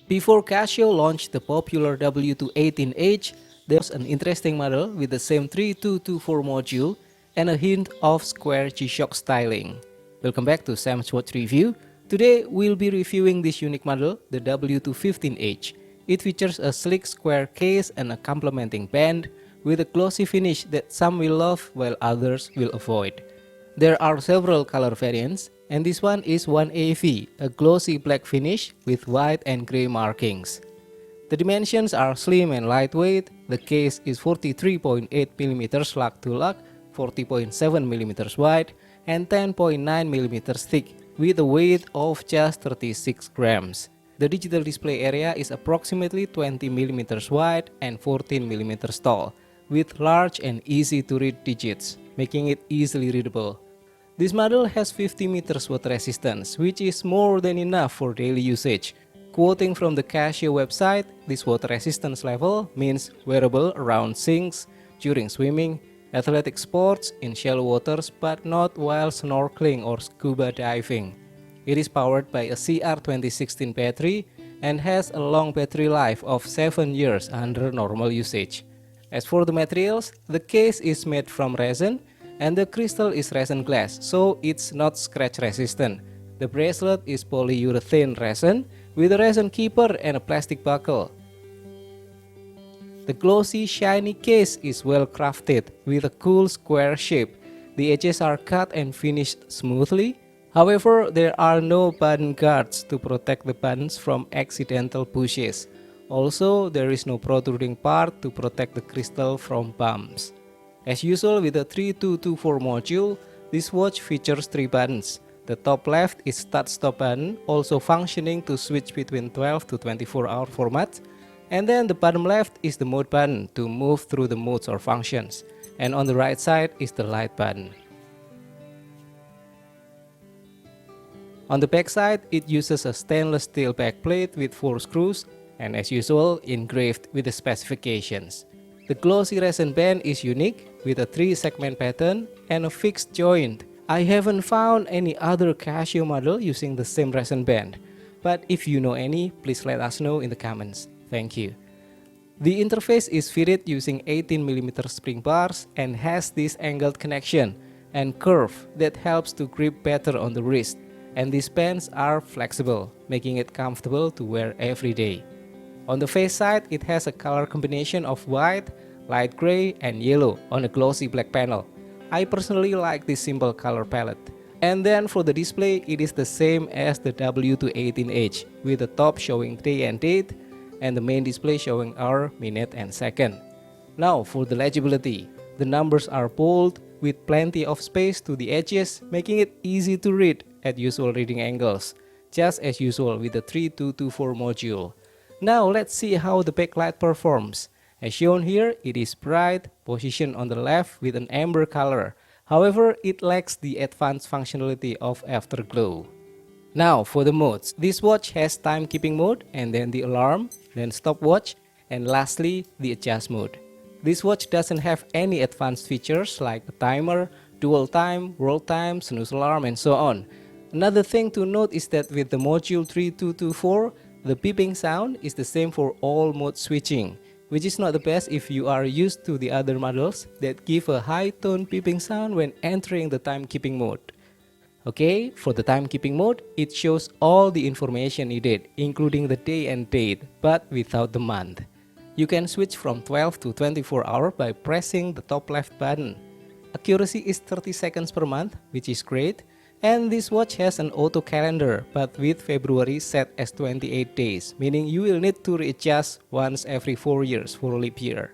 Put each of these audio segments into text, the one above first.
Before Casio launched the popular W215H, there was an interesting model with the same 3224 module and a hint of square G-Shock styling. Welcome back to Sam's Watch Review. Today we'll be reviewing this unique model, the W215H. It features a sleek square case and a complementing band with a glossy finish that some will love while others will avoid. There are several color variants, and this one is 1AV, a glossy black finish with white and gray markings. The dimensions are slim and lightweight. The case is 43.8mm lug to lug, 40.7mm wide, and 10.9mm thick, with a weight of just 36 grams. The digital display area is approximately 20mm wide and 14mm tall, with large and easy to read digits, making it easily readable. This model has 50 meters water resistance, which is more than enough for daily usage. Quoting from the Casio website, this water resistance level means wearable around sinks, during swimming, athletic sports, in shallow waters, but not while snorkeling or scuba diving. It is powered by a CR2016 battery and has a long battery life of 7 years under normal usage. As for the materials, the case is made from resin and the crystal is resin glass, so it's not scratch resistant. The bracelet is polyurethane resin with a resin keeper and a plastic buckle. The glossy, shiny case is well crafted with a cool square shape. The edges are cut and finished smoothly. However, there are no button guards to protect the buttons from accidental pushes. Also, there is no protruding part to protect the crystal from bumps. As usual with the 3224 module, this watch features 3 buttons. The top left is start-stop button, also functioning to switch between 12 to 24-hour formats. And then the bottom left is the mode button to move through the modes or functions. And on the right side is the light button. On the back side, it uses a stainless steel backplate with 4 screws and as usual engraved with the specifications. The glossy resin band is unique with a 3-segment pattern and a fixed joint. I haven't found any other Casio model using the same resin band, but if you know any, please let us know in the comments. Thank you. The interface is fitted using 18mm spring bars and has this angled connection and curve that helps to grip better on the wrist. And these bands are flexible, making it comfortable to wear every day. On the face side, it has a color combination of white, light gray, and yellow on a glossy black panel. I personally like this simple color palette. And then for the display, it is the same as the W215H, with the top showing day and date, and the main display showing hour, minute, and second. Now for the legibility, the numbers are bold with plenty of space to the edges, making it easy to read at usual reading angles, just as usual with the 3224 module. Now let's see how the backlight performs. As shown here, it is bright, positioned on the left with an amber color. However, it lacks the advanced functionality of afterglow. Now for the modes, this watch has timekeeping mode, and then the alarm, then stopwatch, and lastly the adjust mode. This watch doesn't have any advanced features like a timer, dual time, world time, snooze alarm, and so on. Another thing to note is that with the module 3224, the beeping sound is the same for all mode switching, which is not the best if you are used to the other models that give a high-tone beeping sound when entering the timekeeping mode. Okay, for the timekeeping mode, it shows all the information needed, including the day and date, but without the month. You can switch from 12 to 24 hours by pressing the top left button. Accuracy is 30 seconds per month, which is great. And this watch has an auto calendar, but with February set as 28 days, meaning you will need to readjust once every 4 years for leap year.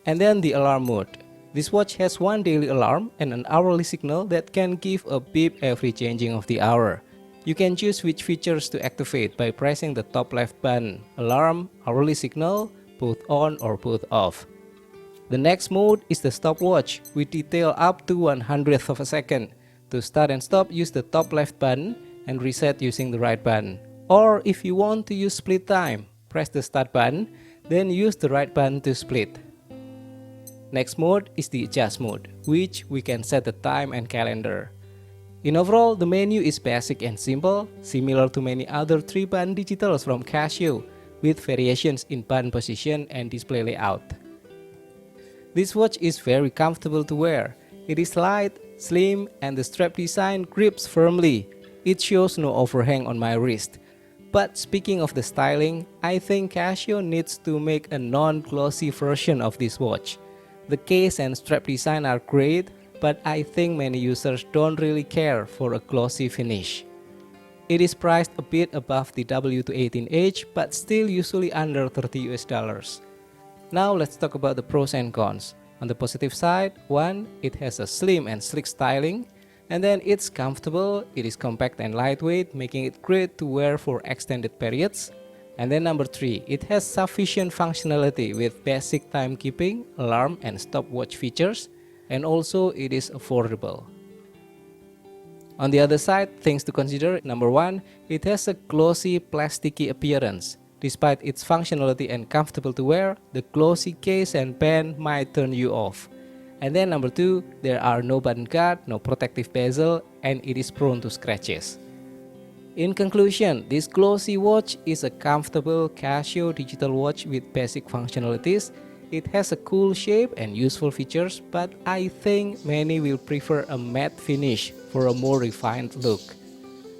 And then the alarm mode. This watch has one daily alarm and an hourly signal that can give a beep every changing of the hour. You can choose which features to activate by pressing the top left button, alarm, hourly signal, both on or both off. The next mode is the stopwatch with detail up to 1/100th of a second. To start and stop, use the top left button and reset using the right button. Or if you want to use split time, press the start button, then use the right button to split. Next mode is the adjust mode, which we can set the time and calendar. In overall, the menu is basic and simple, similar to many other 3-button digitals from Casio, with variations in button position and display layout. This watch is very comfortable to wear. It is light, slim, and the strap design grips firmly. It shows no overhang on my wrist. But speaking of the styling, I think Casio needs to make a non-glossy version of this watch. The case and strap design are great, but I think many users don't really care for a glossy finish. It is priced a bit above the W215H, but still usually under $30 US. Now let's talk about the pros and cons. On the positive side, 1. It has a slim and sleek styling, and then it's comfortable, it is compact and lightweight, making it great to wear for extended periods. And then number 3, it has sufficient functionality with basic timekeeping, alarm and stopwatch features, and also it is affordable. On the other side, things to consider: number 1, it has a glossy, plasticky appearance. Despite its functionality and comfortable to wear, the glossy case and band might turn you off. And then number 2, there are no button guard, no protective bezel, and it is prone to scratches. In conclusion, this glossy watch is a comfortable Casio digital watch with basic functionalities. It has a cool shape and useful features, but I think many will prefer a matte finish for a more refined look.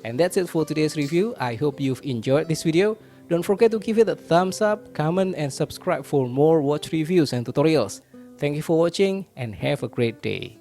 And that's it for today's review. I hope you've enjoyed this video. Don't forget to give it a thumbs up, comment, and subscribe for more watch reviews and tutorials. Thank you for watching and have a great day.